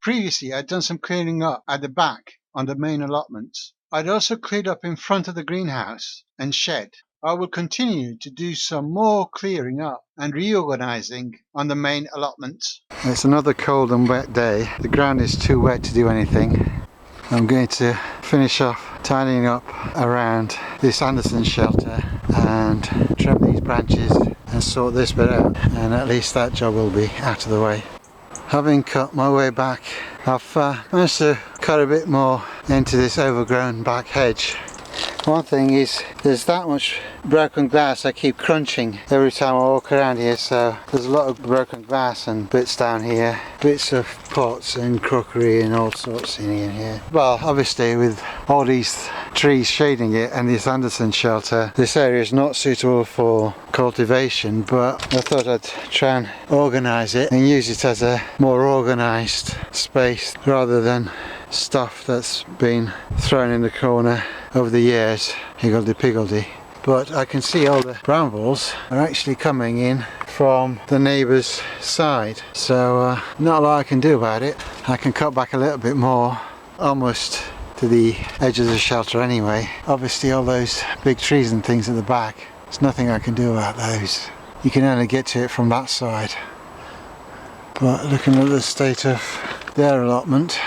Previously I'd done some clearing up at the back on the main allotments. I'd also cleared up in front of the greenhouse and shed. I will continue to do some more clearing up and reorganizing on the main allotments. It's another cold and wet day. The ground is too wet to do anything. I'm going to finish off tidying up around this Anderson shelter and trim these branches and sort this bit out, and at least that job will be out of the way. Having cut my way back, I've managed to cut a bit more into this overgrown back hedge. One thing is, there's that much broken glass I keep crunching every time I walk around here, so there's a lot of broken glass and bits down here, bits of pots and crockery and all sorts in here. Well, obviously with all these trees shading it and this Anderson shelter, this area is not suitable for cultivation, but I thought I'd try and organise it and use it as a more organised space rather than stuff that's been thrown in the corner over the years, higgledy-piggledy. But I can see all the brambles are actually coming in from the neighbour's side, so not a lot I can do about it. I can cut back a little bit more, almost to the edge of the shelter anyway. Obviously all those big trees and things at the back, there's nothing I can do about those. You can only get to it from that side. But looking at the state of their allotment,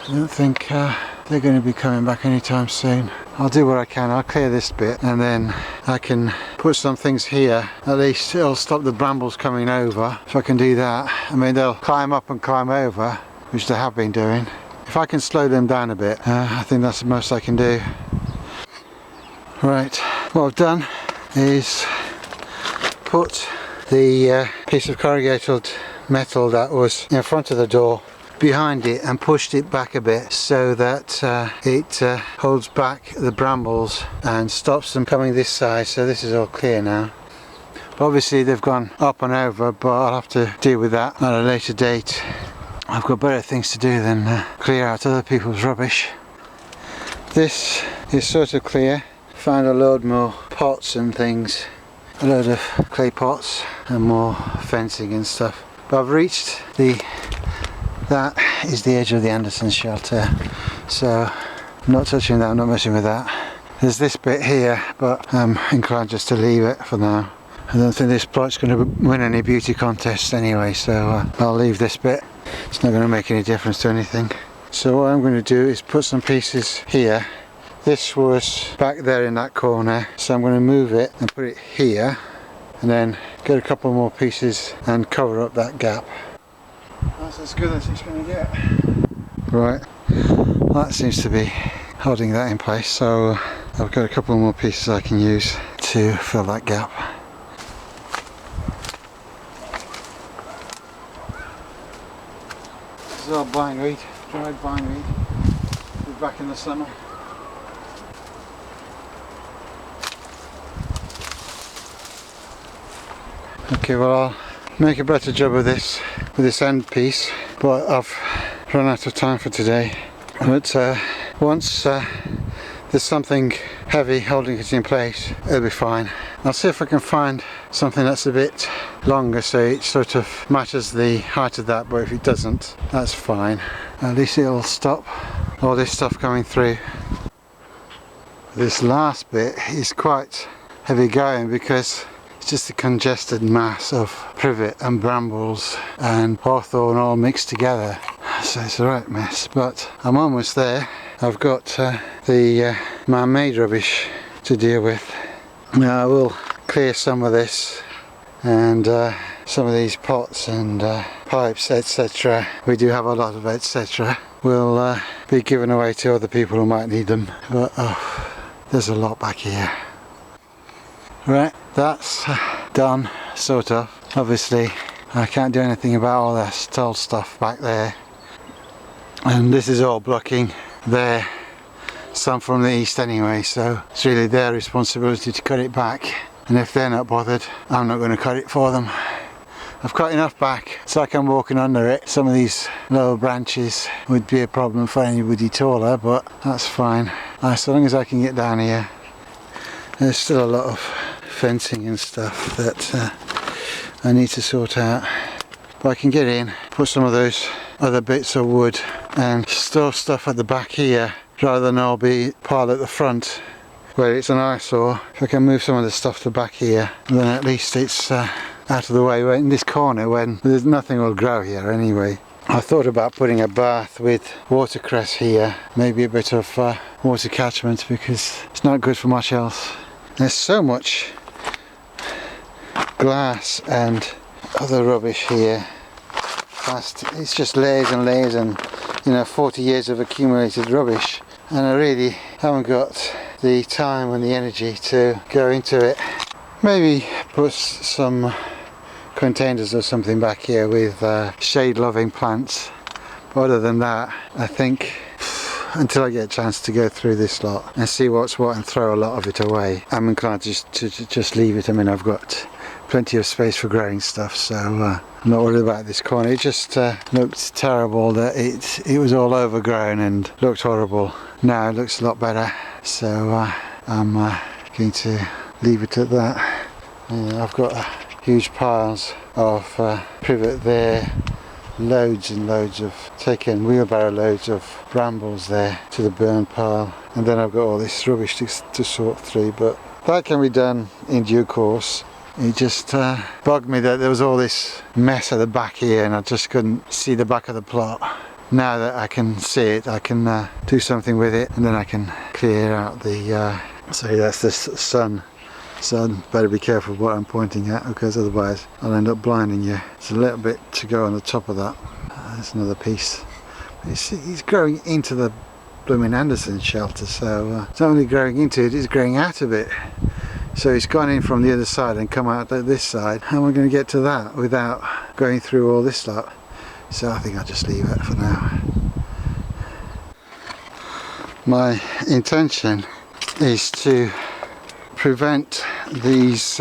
I don't think they're going to be coming back anytime soon. I'll do what I can. I'll clear this bit and then I can put some things here. At least it'll stop the brambles coming over if I can do that. I mean, they'll climb up and climb over, which they have been doing. If I can slow them down a bit, I think that's the most I can do. Right, what I've done is put the piece of corrugated metal that was in front of the door behind it and pushed it back a bit so that it holds back the brambles and stops them coming this side. So this is all clear now. Obviously they've gone up and over, but I'll have to deal with that at a later date. I've got better things to do than clear out other people's rubbish. This is sort of clear. Found a load more pots and things, a load of clay pots and more fencing and stuff. But I've reached that is the edge of the Anderson shelter, so I'm not touching that, I'm not messing with that. There's this bit here, but I'm inclined just to leave it for now. I don't think this plot's going to win any beauty contests anyway, so I'll leave this bit. It's not going to make any difference to anything. So what I'm going to do is put some pieces here. This was back there in that corner, so I'm going to move it and put it here, and then get a couple more pieces and cover up that gap. That's as good as it's going to get. Right, that seems to be holding that in place, so I've got a couple more pieces I can use to fill that gap. This is all bindweed, dried bindweed. We're back in the summer. Okay, well I'll make a better job of this with this end piece, but I've run out of time for today. But once there's something heavy holding it in place, it'll be fine. I'll see if I can find something that's a bit longer so it sort of matches the height of that, but if it doesn't, that's fine. At least it'll stop all this stuff coming through. This last bit is quite heavy going because it's just a congested mass of privet and brambles and hawthorn all mixed together. So it's a right mess, but I'm almost there. I've got the man-made rubbish to deal with. Now I will clear some of this and some of these pots and pipes, etc. We do have a lot of etc. Will be given away to other people who might need them, but there's a lot back here. Right, that's done, sort of. Obviously I can't do anything about all that tall stuff back there, and this is all blocking their sun from the east anyway, so it's really their responsibility to cut it back, and if they're not bothered, I'm not going to cut it for them. I've cut enough back so I can walk in under it. Some of these lower branches would be a problem for anybody taller, but that's fine. So long as I can get down here. There's still a lot of fencing and stuff that I need to sort out, but I can get in, put some of those other bits of wood and store stuff at the back here rather than all be piled at the front where it's an eyesore. If I can move some of the stuff to the back here, then at least it's out of the way in this corner when there's nothing will grow here anyway. I thought about putting a bath with watercress here, maybe a bit of water catchment, because it's not good for much else. There's so much glass and other rubbish here. It's just layers and layers and 40 years of accumulated rubbish, and I really haven't got the time and the energy to go into it. Maybe put some containers or something back here with shade loving plants, but other than that, I think until I get a chance to go through this lot and see what's what and throw a lot of it away, I'm inclined to just leave it. I mean, I've got plenty of space for growing stuff, so I'm not worried about this corner. It just looked terrible that it was all overgrown and looked horrible. Now it looks a lot better, so I'm going to leave it at that. I've got huge piles of privet there, loads and loads of, taken wheelbarrow loads of brambles there to the burn pile, and then I've got all this rubbish to sort through, but that can be done in due course. It just bugged me that there was all this mess at the back here and I just couldn't see the back of the plot. Now that I can see it, I can do something with it, and then I can clear out the sorry, that's the sun. So better be careful what I'm pointing at, because otherwise I'll end up blinding you. There's a little bit to go on the top of that. There's another piece. It's growing into the blooming Anderson shelter, so it's not only growing into it, it's growing out of it. So it's gone in from the other side and come out this side. How am I going to get to that without going through all this lot? So I think I'll just leave it for now. My intention is to prevent these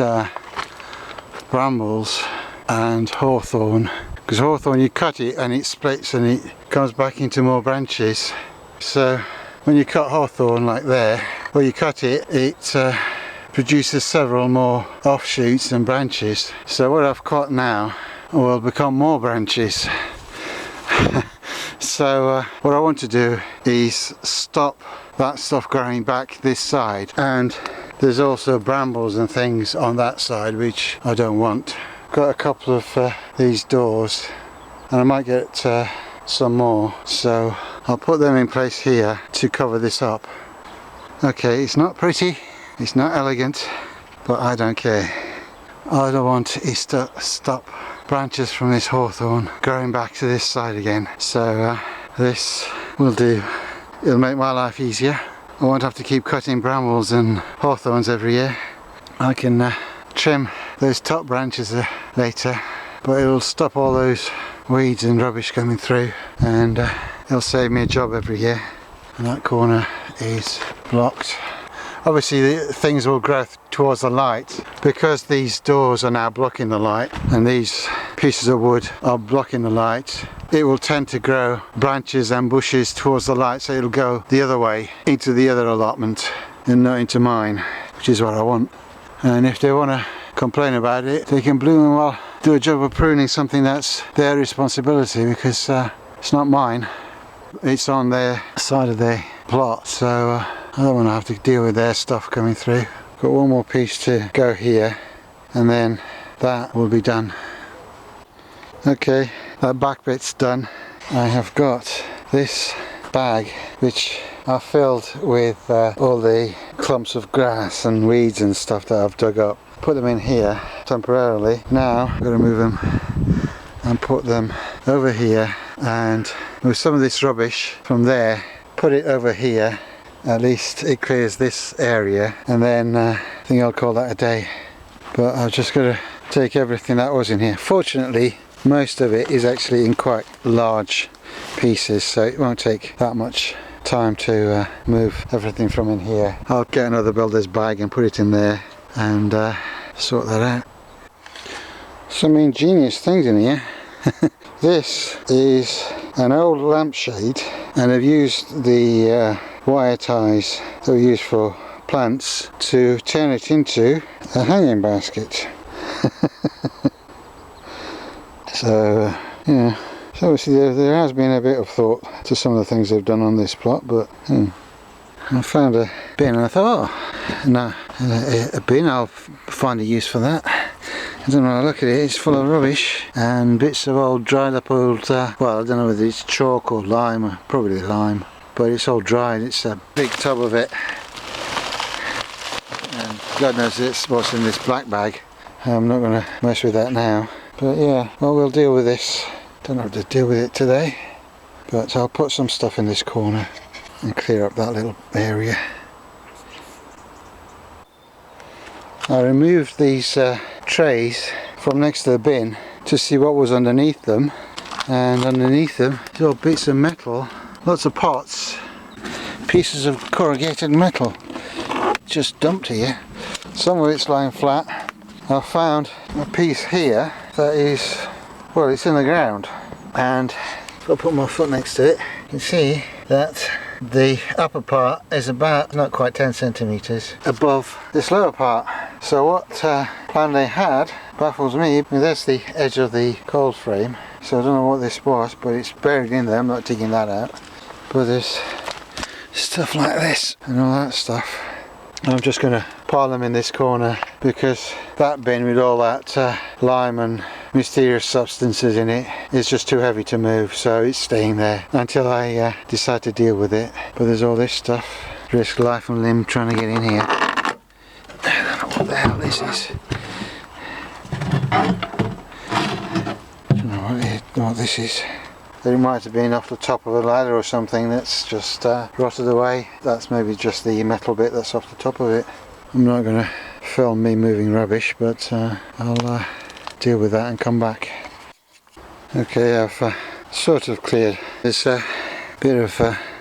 brambles and hawthorn, because hawthorn, you cut it and it splits and it comes back into more branches. So when you cut hawthorn like there, or you cut it, it produces several more offshoots and branches. So what I've cut now will become more branches. So what I want to do is stop that stuff growing back this side, and there's also brambles and things on that side which I don't want. Got a couple of these doors, and I might get some more, so I'll put them in place here to cover this up. Okay, it's not pretty, it's not elegant, but I don't care. All I want is to stop branches from this hawthorn growing back to this side again. So this will do. It'll make my life easier. I won't have to keep cutting brambles and hawthorns every year. I can trim those top branches later, but it'll stop all those weeds and rubbish coming through, and it'll save me a job every year. And that corner is blocked. Obviously things will grow towards the light, because these doors are now blocking the light and these pieces of wood are blocking the light. It will tend to grow branches and bushes towards the light, so it'll go the other way into the other allotment and not into mine, which is what I want. And if they want to complain about it, they can bloom well do a job of pruning something that's their responsibility, because it's not mine. It's on their side of their plot, so I don't want to have to deal with their stuff coming through. Got one more piece to go here, and then that will be done. Okay, that back bit's done. I have got this bag which I filled with all the clumps of grass and weeds and stuff that I've dug up. Put them in here temporarily. Now I'm going to move them and put them over here, and move some of this rubbish from there, put it over here. At least it clears this area, and then I think I'll call that a day. But I've just got to take everything that was in here. Fortunately, most of it is actually in quite large pieces, so it won't take that much time to move everything from in here. I'll get another builder's bag and put it in there and sort that out. Some ingenious things in here. This is an old lampshade, and I've used the wire ties that we use for plants to turn it into a hanging basket. So yeah, So obviously there has been a bit of thought to some of the things they've done on this plot, but I found a bin and I thought, oh, no, a bin, I'll find a use for that. And then when I look at it, it's full of rubbish and bits of old dried up old, well, I don't know whether it's chalk or lime, or probably lime, but it's all dried. It's a big tub of it, and God knows what's in this black bag. I'm not going to mess with that now, but yeah, well, we'll deal with this. Don't have to deal with it today, but I'll put some stuff in this corner and clear up that little area. I removed these trays from next to the bin to see what was underneath them, and underneath them there's all bits of metal, lots of pots, pieces of corrugated metal just dumped here. Some of it's lying flat. I found a piece here that is, well, it's in the ground, and if I put my foot next to it, you can see that the upper part is about, not quite 10 centimeters above this lower part. So what plan they had baffles me. I mean, there's the edge of the cold frame, so I don't know what this was, but it's buried in there. I'm not digging that out, but there's stuff like this and all that stuff. I'm just going to pile them in this corner because that bin with all that lime and mysterious substances in it is just too heavy to move, so it's staying there until I decide to deal with it. But there's all this stuff. Risk life and limb trying to get in here. I don't know what the hell this is. I don't know what this is. It might have been off the top of a ladder or something that's just rotted away. That's maybe just the metal bit that's off the top of it. I'm not going to film me moving rubbish, but I'll deal with that and come back. Okay, I've sort of cleared. There's a bit of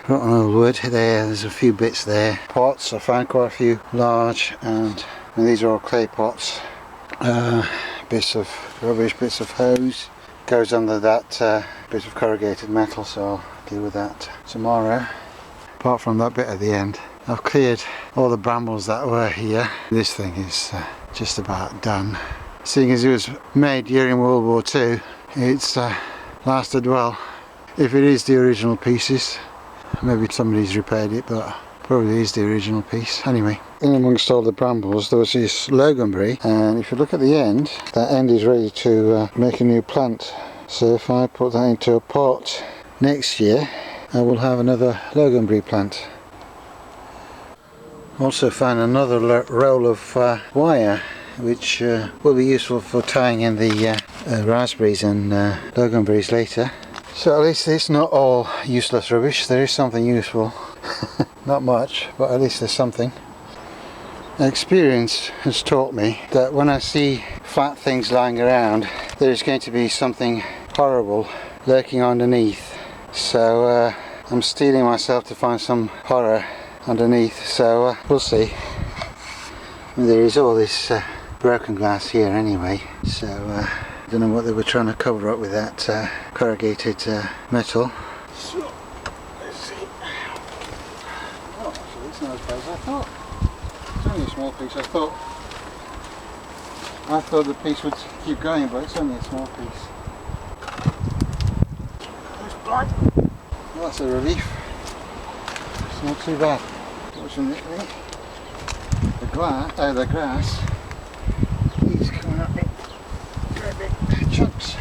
rotten old wood there, there's a few bits there. Pots, I found quite a few large, and these are all clay pots. Bits of rubbish, bits of hose. Goes under that bit of corrugated metal, so I'll deal with that tomorrow. Apart from that bit at the end, I've cleared all the brambles that were here. This thing is just about done. Seeing as it was made during World War II, it's lasted well. If it is the original pieces, maybe somebody's repaired it, but probably is the original piece. Anyway, in amongst all the brambles there was this loganberry, and if you look at the end, that end is ready to make a new plant. So if I put that into a pot next year, I will have another loganberry plant. Also found another roll of wire, which will be useful for tying in the raspberries and loganberries later. So at least it's not all useless rubbish, there is something useful. Not much, but at least there's something. Experience has taught me that when I see flat things lying around, there is going to be something horrible lurking underneath. So I'm steeling myself to find some horror underneath, so we'll see. There is all this broken glass here anyway, so I don't know what they were trying to cover up with that corrugated metal. So, let's see. Oh, actually it's not as bad as I thought. It's only a small piece. I thought the piece would keep going, but it's only a small piece. It's black. Well, that's a relief. It's not too bad. Fortunately, the grass is coming up in very big chunks.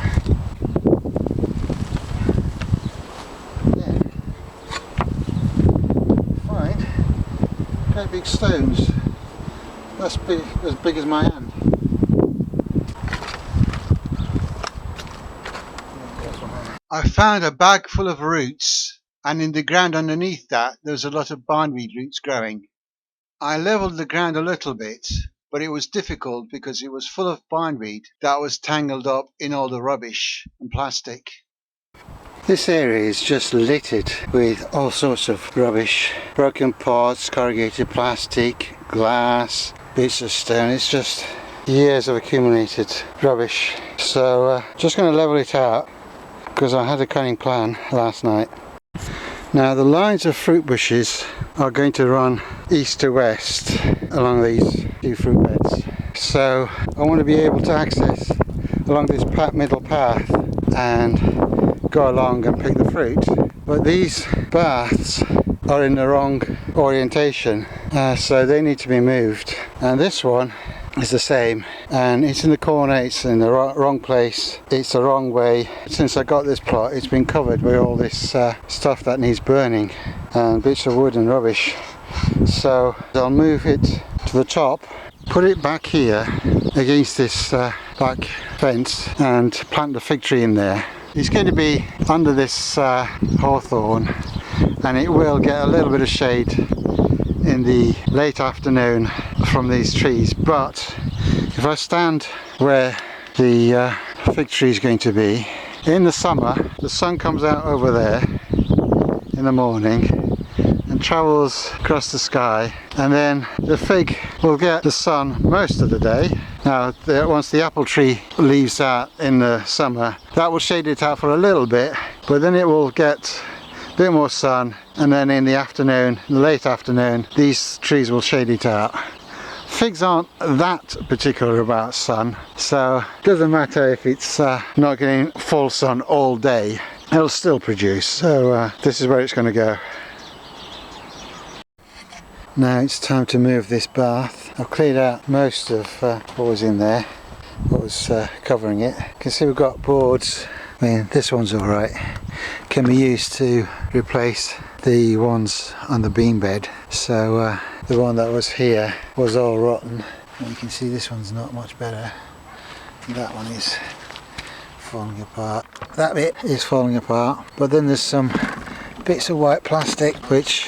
Yeah. Find great big stones. That's as big as my hand. I found a bag full of roots, and in the ground underneath that there was a lot of bindweed roots growing. I levelled the ground a little bit, but it was difficult because it was full of bindweed that was tangled up in all the rubbish and plastic. This area is just littered with all sorts of rubbish. Broken pots, corrugated plastic, glass, bits of stone. It's just years of accumulated rubbish. So just going to level it out because I had a cunning plan last night. Now the lines of fruit bushes are going to run east to west along these two fruit beds. So I want to be able to access along this middle path and go along and pick the fruit. But these baths are in the wrong orientation, so they need to be moved. And this one is the same, and it's in the corner, it's in the wrong place, it's the wrong way. Since I got this plot, it's been covered with all this stuff that needs burning and bits of wood and rubbish. So I'll move it to the top, put it back here against this back fence, and plant the fig tree in there. It's going to be under this hawthorn, and it will get a little bit of shade in the late afternoon from these trees. But if I stand where the fig tree is going to be, in the summer the sun comes out over there in the morning and travels across the sky, and then the fig will get the sun most of the day. Now once the apple tree leaves out in the summer, that will shade it out for a little bit, but then it will get a bit more sun, and then in the afternoon, the late afternoon, these trees will shade it out. Figs aren't that particular about sun, so it doesn't matter if it's not getting full sun all day, it'll still produce. So this is where it's going to go. Now it's time to move this bath. I've cleared out most of what was in there, what was covering it. You can see we've got boards. I mean, this one's alright, can be used to replace the ones on the beam bed. So the one that was here was all rotten, and you can see this one's not much better. That one is falling apart. That bit is falling apart, but then there's some bits of white plastic which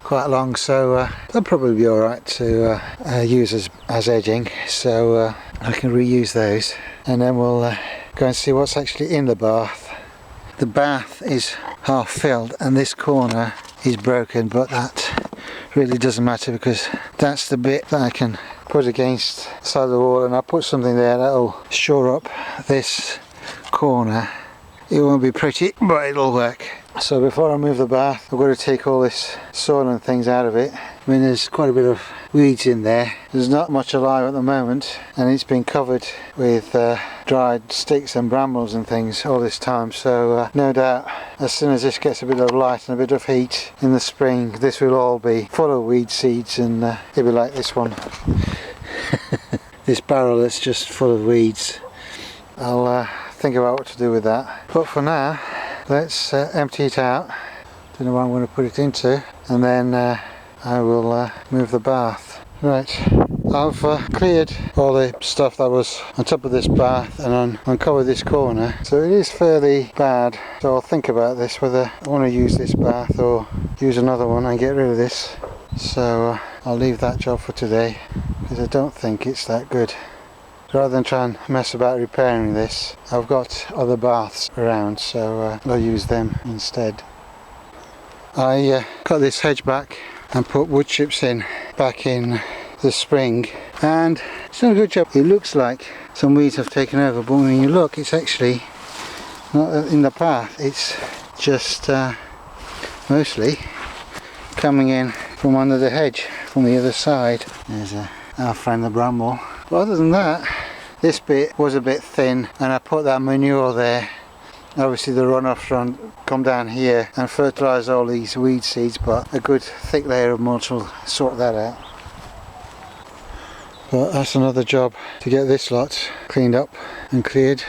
quite long, so they'll probably be alright to use as edging, so I can reuse those, and then we'll go and see what's actually in the bath. The bath is half filled and this corner is broken, but that really doesn't matter because that's the bit that I can put against the side of the wall, and I'll put something there that'll shore up this corner. It won't be pretty, but it'll work. So before I move the bath, I've got to take all this soil and things out of it. I mean, there's quite a bit of weeds in there. There's not much alive at the moment, and it's been covered with dried sticks and brambles and things all this time. So no doubt, as soon as this gets a bit of light and a bit of heat in the spring, this will all be full of weed seeds, and it'll be like this one. This barrel that's just full of weeds. I'll think about what to do with that. But for now, let's empty it out. Don't know what I'm going to put it into, and then I will move the bath. Right, I've cleared all the stuff that was on top of this bath and uncovered this corner, so it is fairly bad. So I'll think about this, whether I want to use this bath or use another one and get rid of this. So I'll leave that job for today, because I don't think it's that good. Rather than try and mess about repairing this, I've got other baths around, so I'll use them instead. I cut this hedge back and put wood chips in back in the spring, and it's done a good job. It looks like some weeds have taken over, but when you look, it's actually not in the path, it's just mostly coming in from under the hedge from the other side. There's our friend the bramble. But other than that, this bit was a bit thin, and I put that manure there. Obviously the runoff come down here and fertilise all these weed seeds, but a good thick layer of mulch will sort that out. But that's another job, to get this lot cleaned up and cleared.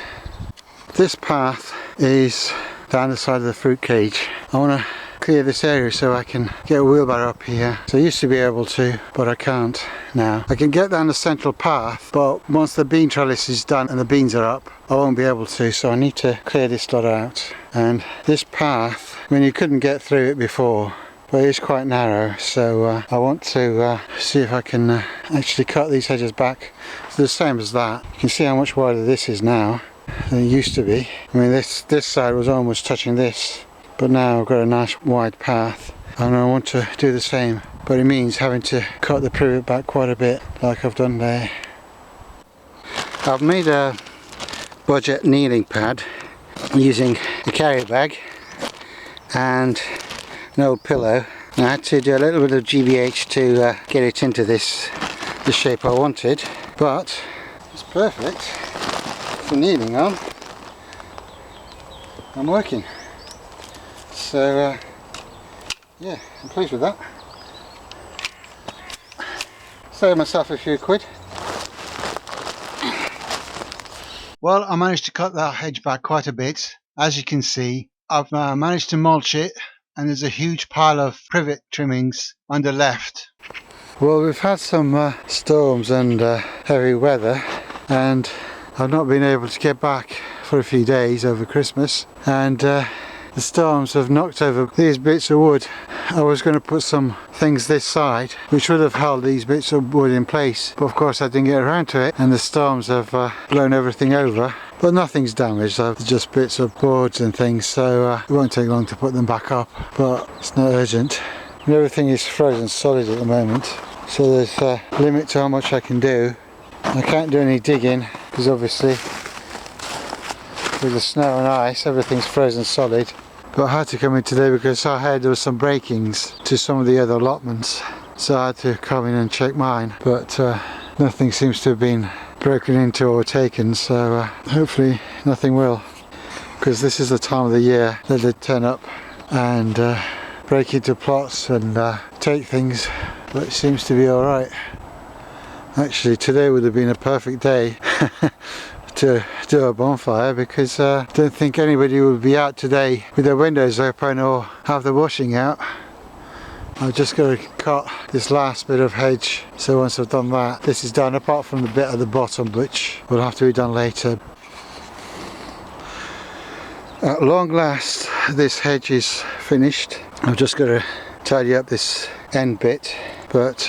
This path is down the side of the fruit cage. I want to clear this area so I can get a wheelbarrow up here. So I used to be able to, but I can't now. I can get down the central path, but once the bean trellis is done and the beans are up, I won't be able to, so I need to clear this lot out. And this path, I mean, you couldn't get through it before, but it is quite narrow, so I want to see if I can actually cut these hedges back to the same as that. You can see how much wider this is now than it used to be. I mean, this side was almost touching this, but now I've got a nice wide path, and I want to do the same, but it means having to cut the privet back quite a bit, like I've done there. I've made a budget kneeling pad using a carrier bag and an old pillow. I had to do a little bit of GBH to get it into the shape I wanted, but it's perfect for kneeling on. I'm working. So yeah, I'm pleased with that. Saved myself a few quid. Well, I managed to cut that hedge back quite a bit. As you can see, I've managed to mulch it, and there's a huge pile of privet trimmings on the left. Well, we've had some storms and heavy weather, and I've not been able to get back for a few days over Christmas, and the storms have knocked over these bits of wood. I was going to put some things this side which would have held these bits of wood in place, but of course I didn't get around to it, and the storms have blown everything over. But nothing's damaged, just bits of boards and things, so it won't take long to put them back up, but it's not urgent. And everything is frozen solid at the moment, so there's a limit to how much I can do. I can't do any digging because obviously with the snow and ice everything's frozen solid. But I had to come in today because I heard there were some breakings to some of the other allotments, so I had to come in and check mine, but nothing seems to have been broken into or taken, so hopefully nothing will, because this is the time of the year that they turn up and break into plots and take things, but it seems to be alright. Actually, today would have been a perfect day to do a bonfire, because I don't think anybody would be out today with their windows open or have the washing out. I've just got to cut this last bit of hedge, so once I've done that, this is done, apart from the bit at the bottom which will have to be done later. At long last, this hedge is finished. I've just got to tidy up this end bit, but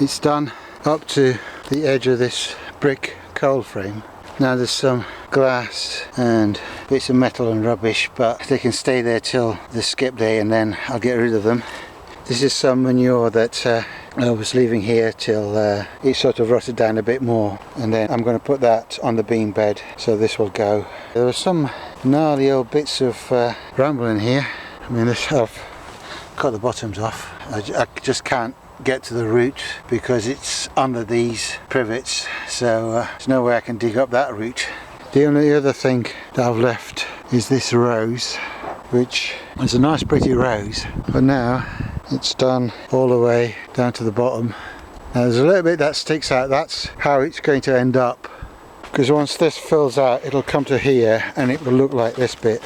it's done up to the edge of this brick coal frame. Now there's some glass and bits of metal and rubbish, but they can stay there till the skip day and then I'll get rid of them. This is some manure that I was leaving here till it sort of rotted down a bit more, and then I'm going to put that on the beam bed, so this will go. There were some gnarly old bits of bramble in here. I mean, I've cut the bottoms off. I just can't get to the root because it's under these privets, so there's no way I can dig up that root. The only other thing that I've left is this rose, which is a nice pretty rose, but now it's done all the way down to the bottom. Now there's a little bit that sticks out. That's how it's going to end up, because once this fills out it'll come to here and it will look like this bit,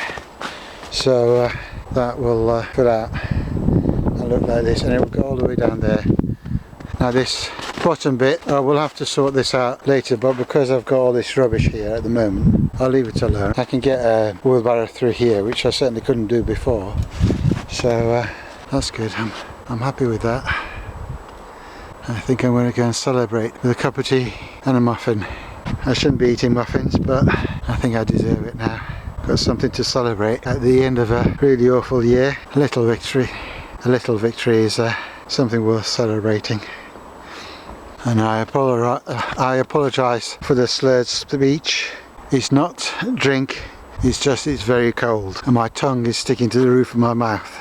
so that will fill out and look like this, and it will go all the way down there. Now this bottom bit, I will have to sort this out later, but because I've got all this rubbish here at the moment, I'll leave it alone. I can get a wheelbarrow through here, which I certainly couldn't do before, so that's good. I'm happy with that. I think I'm going to go and celebrate with a cup of tea and a muffin. I shouldn't be eating muffins, but I think I deserve it now. Got something to celebrate at the end of a really awful year. A little victory. A little victory is something worth celebrating. And I apologise for the slurred speech. It's not drink, it's just it's very cold and my tongue is sticking to the roof of my mouth.